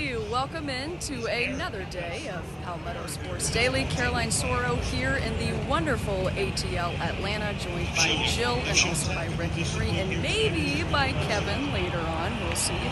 Hey, welcome in to another day of Palmetto Sports Daily. Caroline Soro here in the wonderful ATL Atlanta, joined by Jill and also by Rick and maybe by Kevin later on. We'll see if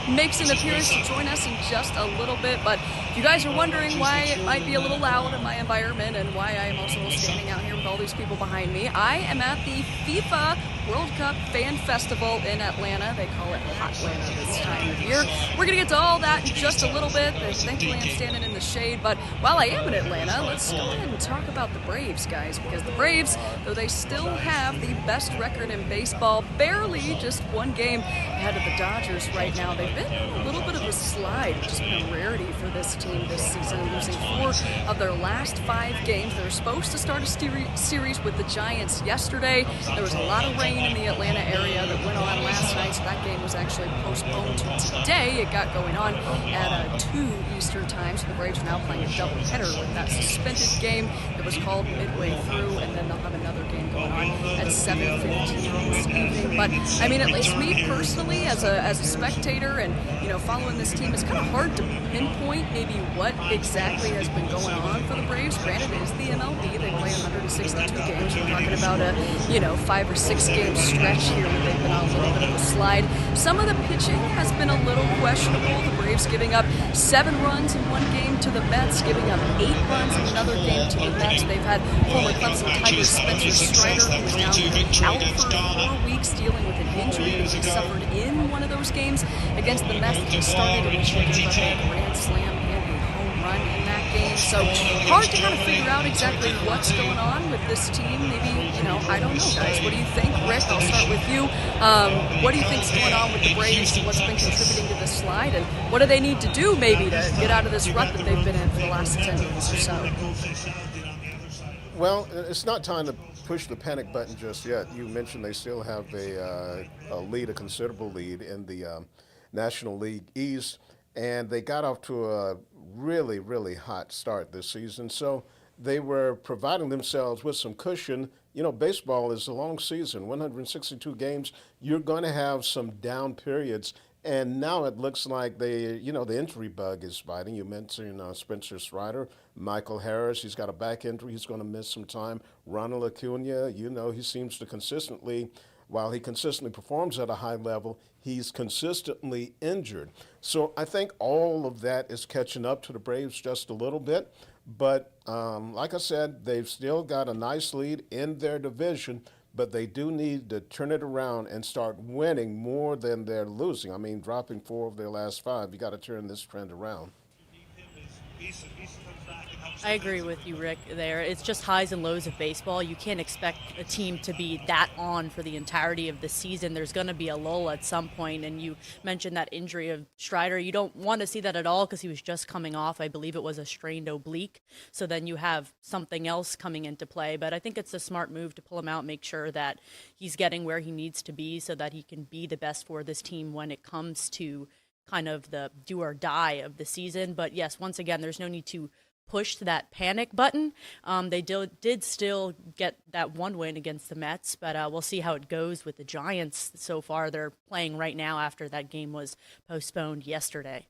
he makes an appearance to join us in just a little bit. But if you guys are wondering why it might be a little loud in my environment and why I am also standing out here with all these people behind me, I am at the FIFA World Cup Fan Festival in Atlanta. They call it Hot Atlanta this time of year. We're going to get to all that in just a little bit. Thankfully, I'm standing in the shade. But while I am in Atlanta, let's go ahead and talk about the Braves, guys. Because the Braves, though they still have the best record in baseball, barely just one game ahead of the Dodgers right now. They've been on a little bit of a slide, which has been a rarity for this team this season, losing 4 of their last 5 games. They were supposed to start a series with the Giants yesterday. There was a lot of rain in the Atlanta area that went on last night, so that game was actually postponed to today. It got going on at 2 Eastern time, so the Braves are now playing a doubleheader with that suspended game that was called midway through, and then they'll have another game going on at 7:15 this evening. But I mean, at least me personally, as a spectator and following this team, it's kind of hard to pinpoint maybe what exactly has been going on for the Braves. Granted, it is the MLB; they play 162 games. We're talking about a 5 or 6 game stretch here where they've been on a little bit of a slide. Some of the pitching has been a little questionable. The Braves giving up 7 runs in one game to the Mets, giving up 8 runs in another game to the Mets. They've had former Clemson Tigers Spencer Strider, who is now out for 4 weeks dealing with an injury that he suffered in one of those games against the Mets. He started and gave up a grand slam and a home run in that game. So hard to kind of figure out exactly what's going on with this team. Maybe, I don't know, guys. What do you think? Rick, I'll start with you. What do you think's going on with the Braves? What's been contributing to this slide? And what do they need to do maybe to get out of this rut that they've been in for the last 10 years or so? Well, it's not time to push the panic button just yet. You mentioned they still have a considerable lead in the National League East, and they got off to a really, really hot start this season. So they were providing themselves with some cushion. Baseball is a long season, 162 games. You're going to have some down periods. And now it looks like the injury bug is biting. You mentioned Spencer Strider, Michael Harris. He's got a back injury. He's going to miss some time. Ronald Acuna, he seems to while he consistently performs at a high level, he's consistently injured. So I think all of that is catching up to the Braves just a little bit. But like I said, they've still got a nice lead in their division, but they do need to turn it around and start winning more than they're losing. I mean, dropping 4 of their last 5, you got to turn this trend around. I agree with you, Rick, there. It's just highs and lows of baseball. You can't expect a team to be that on for the entirety of the season. There's going to be a lull at some point, and you mentioned that injury of Strider. You don't want to see that at all because he was just coming off, I believe it was a strained oblique. So then you have something else coming into play. But I think it's a smart move to pull him out, make sure that he's getting where he needs to be so that he can be the best for this team when it comes to kind of the do or die of the season. But yes, once again, there's no need to push that panic button. They did still get that 1 win against the Mets, but we'll see how it goes with the Giants so far. They're playing right now after that game was postponed yesterday.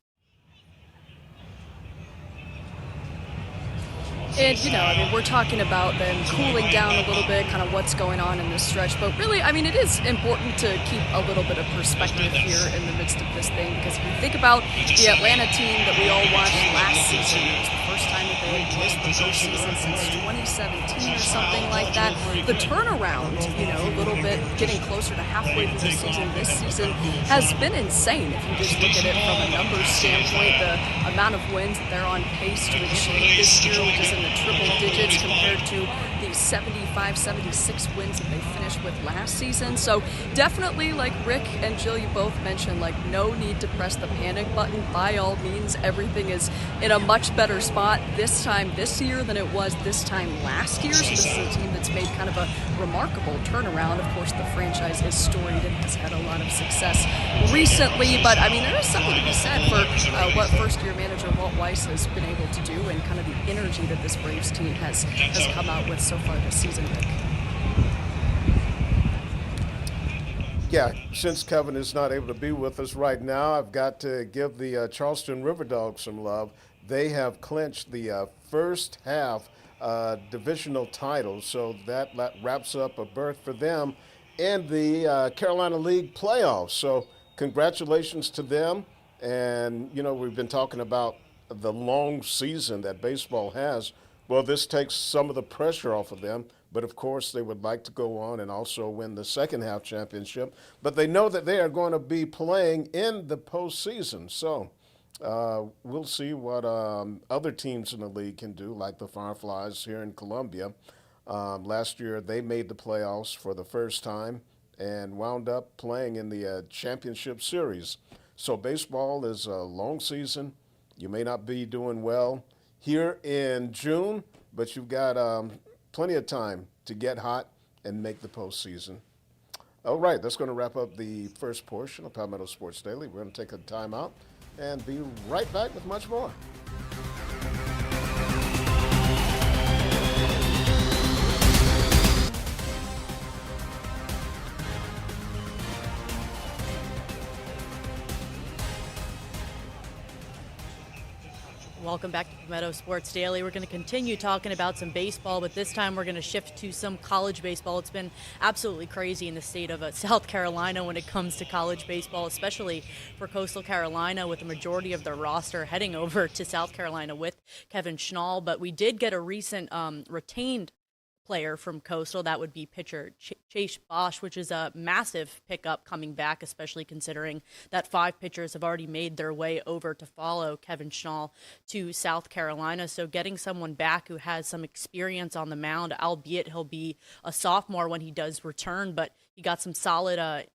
And, we're talking about them cooling down a little bit, kind of what's going on in this stretch. But really, it is important to keep a little bit of perspective here in the midst of this thing. Because if you think about the Atlanta team that we all watched last season, it was the first time that they had missed the postseason since 2017 or something like that. The turnaround, a little bit getting closer to halfway through the season this season has been insane. If you just look at it from a numbers standpoint, the amount of wins that they're on pace to achieve this year, which is in the triple digits compared to the 75, 76 wins that they finished with last season. So definitely, like Rick and Jill, you both mentioned, no need to press the panic button. By all means, everything is in a much better spot this time this year than it was this time last year. So this is a team that's made kind of a remarkable turnaround. Of course, the franchise is storied and has had a lot of success recently. But, there is something to be said for what first-year manager Walt Weiss has been able to do and kind of the energy that this Braves team has come out with so far this season, Rick. Yeah, since Kevin is not able to be with us right now, I've got to give the Charleston River Dogs some love. They have clinched the first half divisional title, so that wraps up a berth for them in the Carolina League playoffs. So, congratulations to them. And, we've been talking about the long season that baseball has. Well, this takes some of the pressure off of them, but of course they would like to go on and also win the second half championship. But they know that they are going to be playing in the postseason. So we'll see what other teams in the league can do, like the Fireflies here in Columbia. Last year they made the playoffs for the first time and wound up playing in the championship series. So baseball is a long season. You may not be doing well here in June, but you've got plenty of time to get hot and make the postseason. All right, that's going to wrap up the first portion of Palmetto Sports Daily. We're going to take a time out and be right back with much more. Welcome back to Palmetto Sports Daily. We're going to continue talking about some baseball, but this time we're going to shift to some college baseball. It's been absolutely crazy in the state of South Carolina when it comes to college baseball, especially for Coastal Carolina, with the majority of their roster heading over to South Carolina with Kevin Schnall. But we did get a recent retained player from Coastal. That would be pitcher Chase Bosch, which is a massive pickup coming back, especially considering that 5 pitchers have already made their way over to follow Kevin Schnall to South Carolina. So getting someone back who has some experience on the mound, albeit he'll be a sophomore when he does return, but he got some solid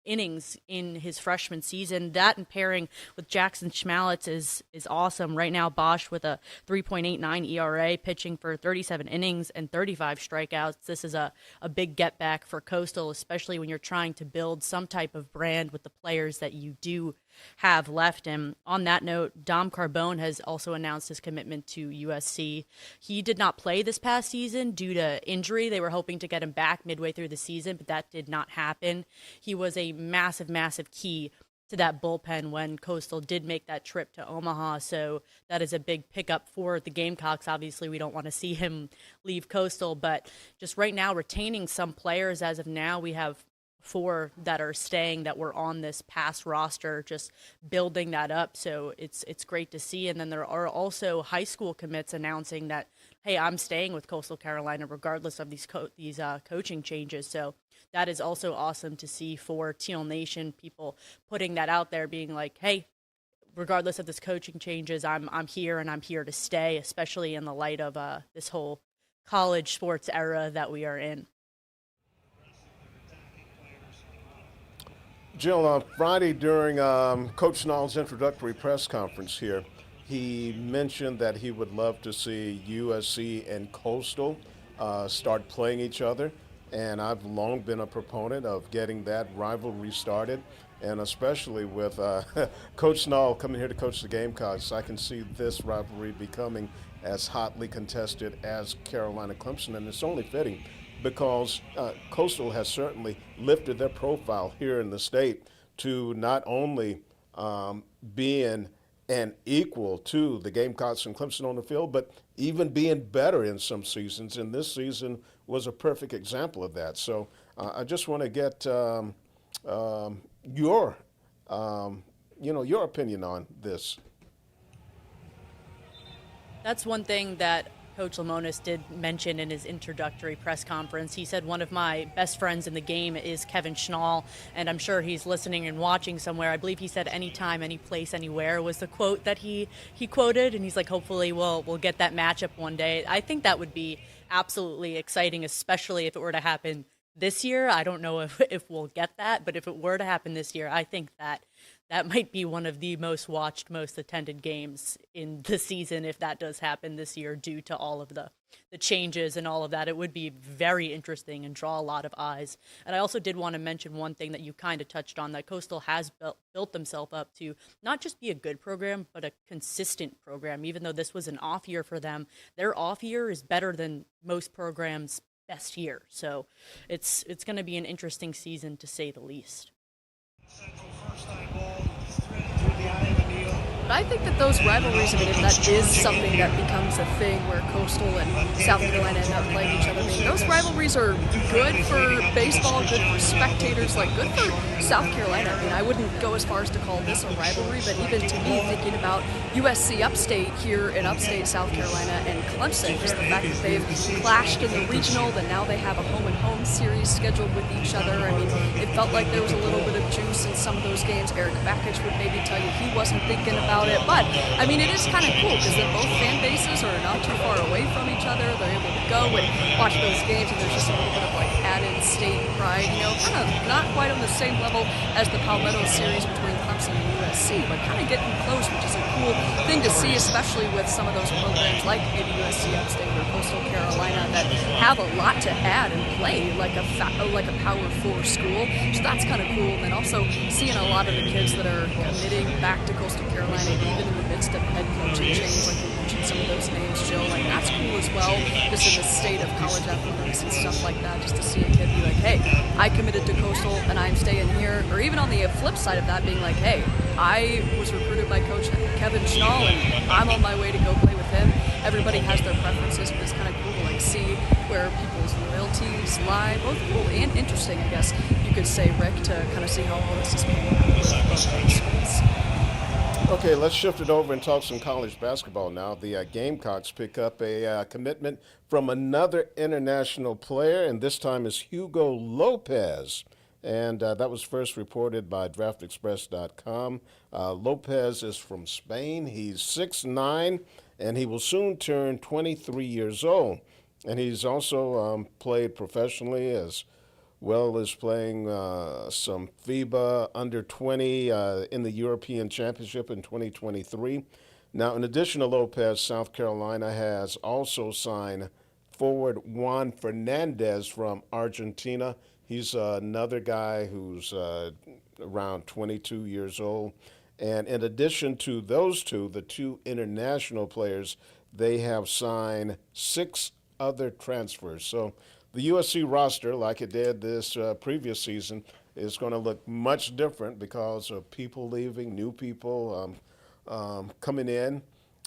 innings in his freshman season. That and pairing with Jackson Schmalitz is awesome. Right now, Bosch with a 3.89 ERA, pitching for 37 innings and 35 strikeouts. This is a big get back for Coastal, especially when you're trying to build some type of brand with the players that you do have left. And on that note, Dom Carbone has also announced his commitment to USC. He did not play this past season due to injury. They were hoping to get him back midway through the season, but that did not happen. He was a massive key to that bullpen when Coastal did make that trip to Omaha. So that is a big pickup for the Gamecocks. Obviously, we don't want to see him leave Coastal, but just right now retaining some players as of now. We have 4 that are staying that were on this past roster, just building that up. So it's great to see. And then there are also high school commits announcing that, hey, I'm staying with Coastal Carolina regardless of these coaching changes. So that is also awesome to see for Teal Nation, people putting that out there, being like, hey, regardless of this coaching changes, I'm here and I'm here to stay, especially in the light of this whole college sports era that we are in. Jill, on Friday during Coach Schnall's introductory press conference here, he mentioned that he would love to see USC and Coastal start playing each other. And I've long been a proponent of getting that rivalry started. And especially with Coach Schnall coming here to coach the Gamecocks, I can see this rivalry becoming as hotly contested as Carolina-Clemson. And it's only fitting because Coastal has certainly lifted their profile here in the state to not only being an equal to the Gamecocks and Clemson on the field, but even being better in some seasons. And this season was a perfect example of that. So I just want to get your opinion on this. That's one thing that Coach Lemonis did mention in his introductory press conference. He said, one of my best friends in the game is Kevin Schnall, and I'm sure he's listening and watching somewhere. I believe he said anytime, any place, anywhere was the quote that he quoted, and he's like, hopefully we'll get that matchup one day. I think that would be absolutely exciting, especially if it were to happen this year. I don't know if we'll get that, but if it were to happen this year, I think that might be one of the most watched, most attended games in the season if that does happen this year due to all of the changes and all of that. It would be very interesting and draw a lot of eyes. And I also did want to mention one thing that you kind of touched on, that Coastal has built themselves up to not just be a good program, but a consistent program. Even though this was an off year for them, their off year is better than most programs best year. So it's going to be an interesting season to say the least. But I think that those rivalries, I mean, if that is something that becomes a thing where Coastal and South Carolina end up playing each other, I mean, those rivalries are good for baseball, good for spectators, like good for South Carolina. I mean, I wouldn't go as far as to call this a rivalry, but even to me, thinking about USC Upstate here in upstate South Carolina and Clemson, just the fact that they've clashed in the regional, that now they have a home-and-home series scheduled with each other. I mean, it felt like there was a little bit of juice in some of those games. Eric Bakich would maybe tell you he wasn't thinking about it, but I mean, it is kind of cool because both fan bases are not too far away from each other. They're able to go and watch those games, and there's just a little bit of like added state pride, you know, kind of not quite on the same level as the Palmetto series between Clemson and USC, but kind of getting close, which is a cool thing to see, especially with some of those programs like maybe USC Upstate or Coastal Carolina that have a lot to add and play like a Power 4 school. So that's kind of cool. And then also seeing a lot of the kids that are committing back to Coastal Carolina, even in the midst of head coaching change, like you mentioned some of those names, Jill, like that's cool as well, just in the state of college athletics and stuff like that, just to see a kid be like, hey, I committed to Coastal and I'm staying here. Or even on the flip side of that, being like, hey, I was recruited by Coach Kevin Schnall and I'm on my way to go play with him. Everybody has their preferences, but it's kind of cool to like see where people's loyalties lie. Both cool and interesting, I guess you could say, Rick, to kind of see how all this is playing out. Okay, let's shift it over and talk some college basketball now. The Gamecocks pick up a commitment from another international player, and this time is Hugo Lopez. And that was first reported by DraftExpress.com. Lopez is from Spain. He's 6'9", and he will soon turn 23 years old. And he's also played professionally as well as playing some FIBA under 20 in the European Championship in 2023. Now, in addition to Lopez, South Carolina has also signed forward Juan Fernandez from Argentina. He's another guy who's around 22 years old. And in addition to those two, the two international players, they have signed 6 other transfers. So the USC roster, like it did this previous season, is going to look much different because of people leaving, new people coming in.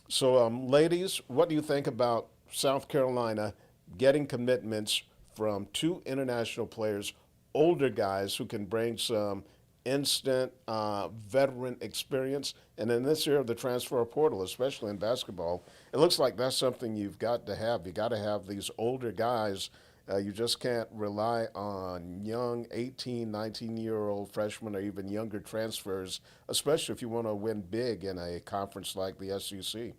So, ladies, what do you think about South Carolina getting commitments from 2 international players, older guys who can bring some instant veteran experience? And in this era of the transfer portal, especially in basketball, it looks like that's something you've got to have. You got to have these older guys. You just can't rely on young 18, 19-year-old freshmen or even younger transfers, especially if you want to win big in a conference like the SEC.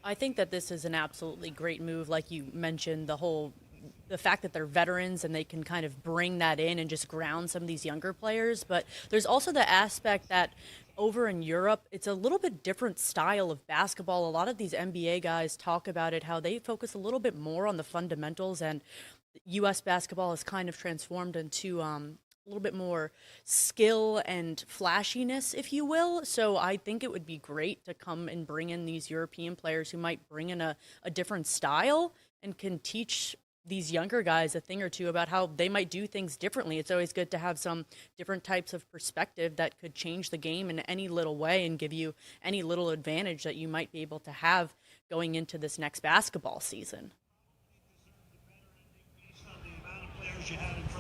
I think that this is an absolutely great move. Like you mentioned, the fact that they're veterans and they can kind of bring that in and just ground some of these younger players. But there's also the aspect that over in Europe, it's a little bit different style of basketball. A lot of these NBA guys talk about it, how they focus a little bit more on the fundamentals, and U.S. basketball has kind of transformed into a little bit more skill and flashiness, if you will. So I think it would be great to come and bring in these European players who might bring in a different style and can teach these younger guys a thing or two about how they might do things differently. It's always good to have some different types of perspective that could change the game in any little way and give you any little advantage that you might be able to have going into this next basketball season.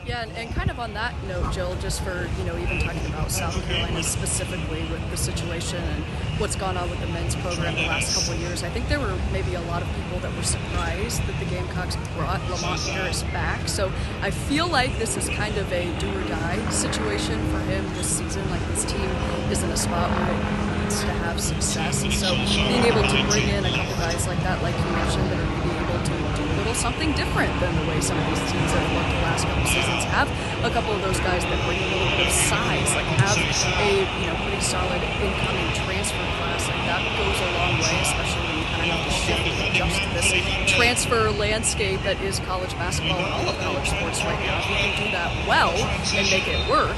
Yeah, and kind of on that note, Jill, just for, even talking about South Carolina specifically with the situation and what's gone on with the men's program the last couple of years, I think there were maybe a lot of people that were surprised that the Gamecocks brought Lamont Harris back. So I feel like this is kind of a do-or-die situation for him this season. Like, this team is in a spot where it needs to have success. And so being able to bring in a couple guys like that, like you mentioned, that are maybe able to do a little something different than the way some of these teams have looked the last couple seasons, have a couple of those guys that bring a little bit of size, like have a pretty solid incoming transfer class, like that goes a long way, especially when you kind of have to shift and adjust to this transfer landscape that is college basketball and all of college sports right now. If you can do that well and make it work,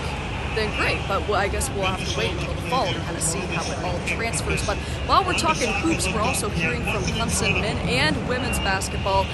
then great. But I guess we'll have to wait until the fall to kind of see how it all transfers. But while we're talking hoops, we're also hearing from Clemson men and women's basketball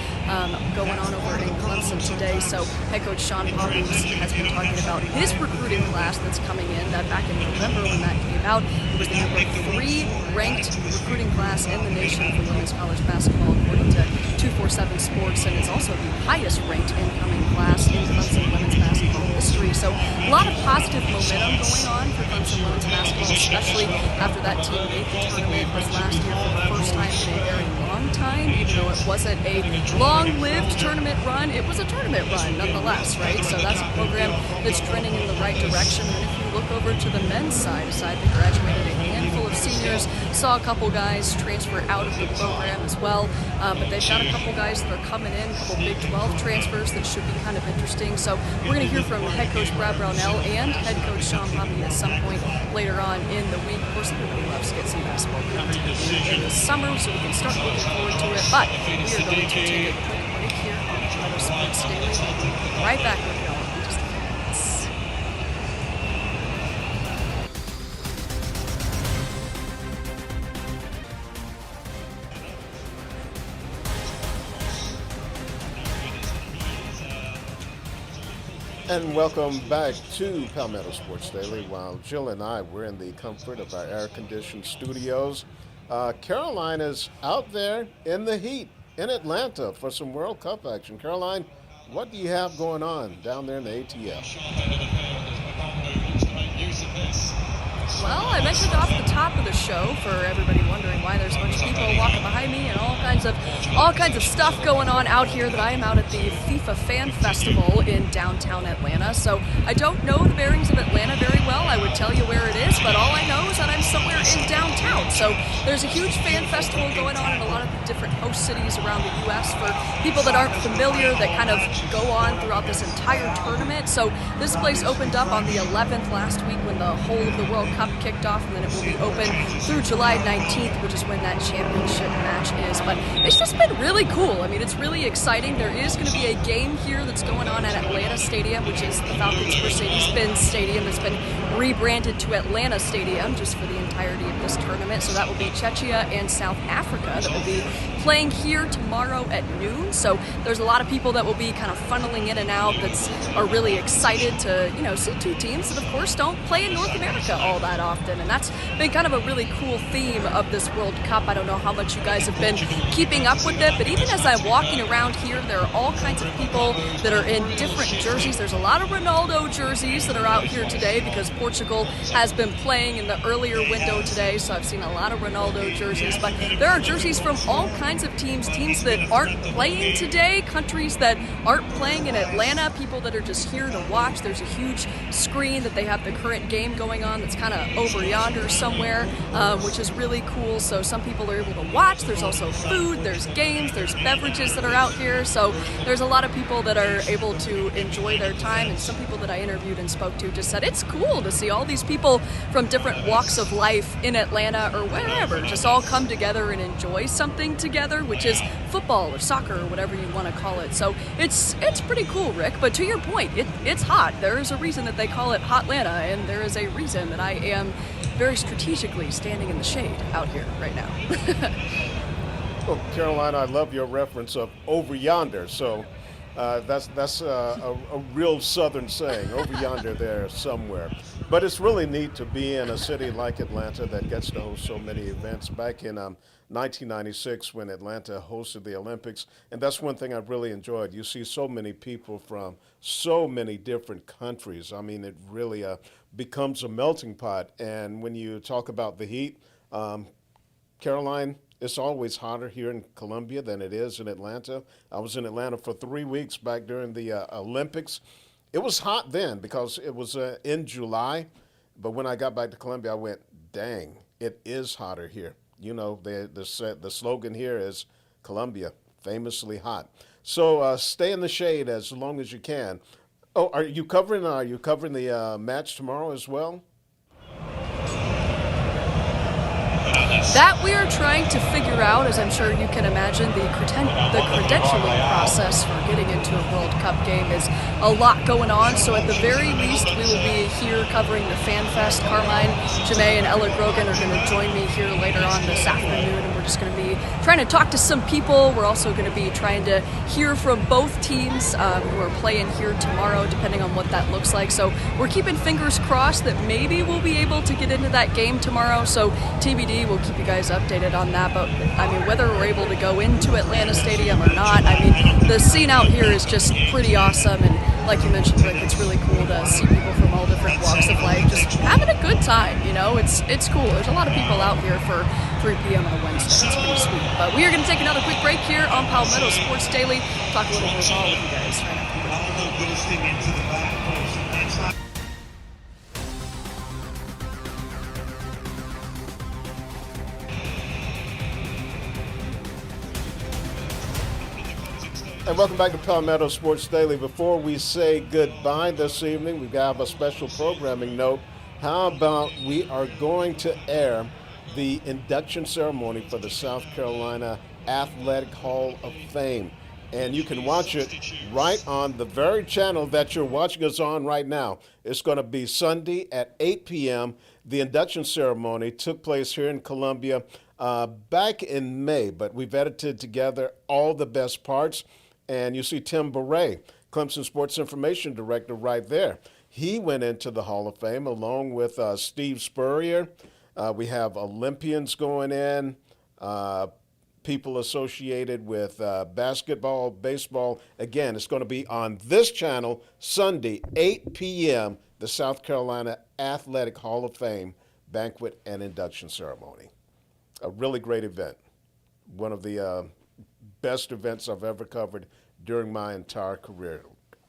going on over in Clemson today. So head coach Sean Poppy has been talking about his recruiting class that's coming in. That back in November when that came out, it was the number 3 ranked recruiting class in the nation for women's college basketball, according to 247 Sports, and it's also the highest ranked incoming class in Clemson women's basketball history. So a lot of positive momentum going on for Clemson women's basketball, especially after that team made the tournament this last year for the first time in a very long time. Even though it wasn't a long-lived tournament run, it was a tournament run nonetheless, right? So that's a program that's trending in the right direction. And if you look over to the men's side, aside they graduated a handful of seniors, saw a couple guys transfer out of the program as well, but they've got a couple guys that are coming in, a couple Big 12 transfers that should be kind of interesting. So we're going to hear from head coach Brad Brownell and head coach Sean Poppy at some point later on in the week. Of course, everybody loves to get some basketball content in the summer, so we can start looking forward to it. But we are going to take a quick break here on Palmetto Sports Daily. We'll be right back with y'all in just a few minutes. And welcome back to Palmetto Sports Daily. While Jill and I were in the comfort of our air-conditioned studios, Caroline is out there in the heat in Atlanta for some World Cup action. Caroline, what do you have going on down there in the ATL? Well, I mentioned off the top of the show, for everybody wondering why there's a bunch of people walking behind me and all kinds of stuff going on out here, that I am out at the FIFA Fan Festival in downtown Atlanta. So I don't know the bearings of Atlanta very well. I would tell you where it is, but all I know is that I'm somewhere in downtown. So there's a huge fan festival going on in a lot of the different host cities around the U.S. for people that aren't familiar, that kind of go on throughout this entire tournament. So this place opened up on the 11th last week when the whole of the World Cup kicked off, and then it will be open through July 19th, which is when that championship match is. But it's just been really cool. I mean, it's really exciting. There is going to be a game here that's going on at Atlanta Stadium, which is the Falcons Mercedes-Benz Stadium. It's been rebranded to Atlanta Stadium just for the entirety of this tournament. So that will be Czechia and South Africa that will be playing here tomorrow at noon. So there's a lot of people that will be kind of funneling in and out that are really excited to, see two teams that, of course, don't play in North America all that often. And that's been kind of a really cool theme of this World Cup. I don't know how much you guys have been keeping up with it, but even as I'm walking around here, there are all kinds of people that are in different jerseys. There's a lot of Ronaldo jerseys that are out here today because Portugal has been playing in the earlier window today, so I've seen a lot of Ronaldo jerseys. But there are jerseys from all kinds of teams that aren't playing today, countries that aren't playing in Atlanta, people that are just here to watch. There's a huge screen that they have the current game going on that's kind of over yonder somewhere, which is really cool. So some people are able to watch. There's also food, there's games, there's beverages that are out here. So there's a lot of people that are able to enjoy their time, and some people that I interviewed and spoke to just said it's cool to see all these people from different walks of life in Atlanta or wherever just all come together and enjoy something together, which is football or soccer or whatever you want to call it. So it's pretty cool, Rick. But to your point, it's hot. There is a reason that they call it Hotlanta, and there is a reason that I am very strategically standing in the shade out here right now. Well, Caroline, I love your reference of over yonder. So that's a real Southern saying, over yonder there somewhere. But it's really neat to be in a city like Atlanta that gets to host so many events. Back in 1996 when Atlanta hosted the Olympics, and that's one thing I've really enjoyed. You see so many people from so many different countries. I mean, it really becomes a melting pot. And when you talk about the heat, Caroline, it's always hotter here in Columbia than it is in Atlanta. I was in Atlanta for 3 weeks back during the Olympics. It was hot then because it was in July, but when I got back to Columbia, I went, dang, it is hotter here. You know, the slogan here is Columbia, famously hot. So stay in the shade as long as you can. Oh, are you covering the match tomorrow as well? That we are trying to figure out, as I'm sure you can imagine, the credentialing process for getting into a World Cup game is a lot going on. So at the very least, we will be here covering the Fan Fest. Carmine, Jamae, and Ella Grogan are going to join me here later on this afternoon, and we're just going to be trying to talk to some people. We're also going to be trying to hear from both teams who are playing here tomorrow, depending on what that looks like. So we're keeping fingers crossed that maybe we'll be able to get into that game tomorrow. So TBD, we'll keep you guys updated on that. But I mean, whether we're able to go into Atlanta Stadium or not, I mean, the scene out here is just pretty awesome. And like you mentioned, Rick, it's really cool to see people from all different walks of life just having a good time. You know, it's cool. There's a lot of people out here for 3 p.m. on a Wednesday. It's pretty sweet. But we are going to take another quick break here on Palmetto Sports Daily. Talk a little more ball with you guys right after this. And welcome back to Palmetto Sports Daily. Before we say goodbye this evening, we have a special programming note. How about we are going to air the induction ceremony for the South Carolina Athletic Hall of Fame. And you can watch it right on the very channel that you're watching us on right now. It's going to be Sunday at 8 p.m. The induction ceremony took place here in Columbia back in May, but we've edited together all the best parts. And you see Tim Beret, Clemson Sports Information Director, right there. He went into the Hall of Fame along with Steve Spurrier. We have Olympians going in, people associated with basketball, baseball. Again, it's going to be on this channel Sunday, 8 p.m., the South Carolina Athletic Hall of Fame banquet and induction ceremony. A really great event. One of the best events I've ever covered during my entire career.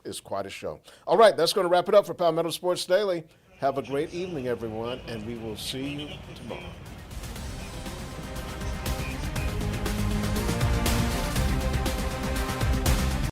It's quite a show. All right, that's going to wrap it up for Palmetto Sports Daily. Have a great evening, everyone, and we will see you tomorrow.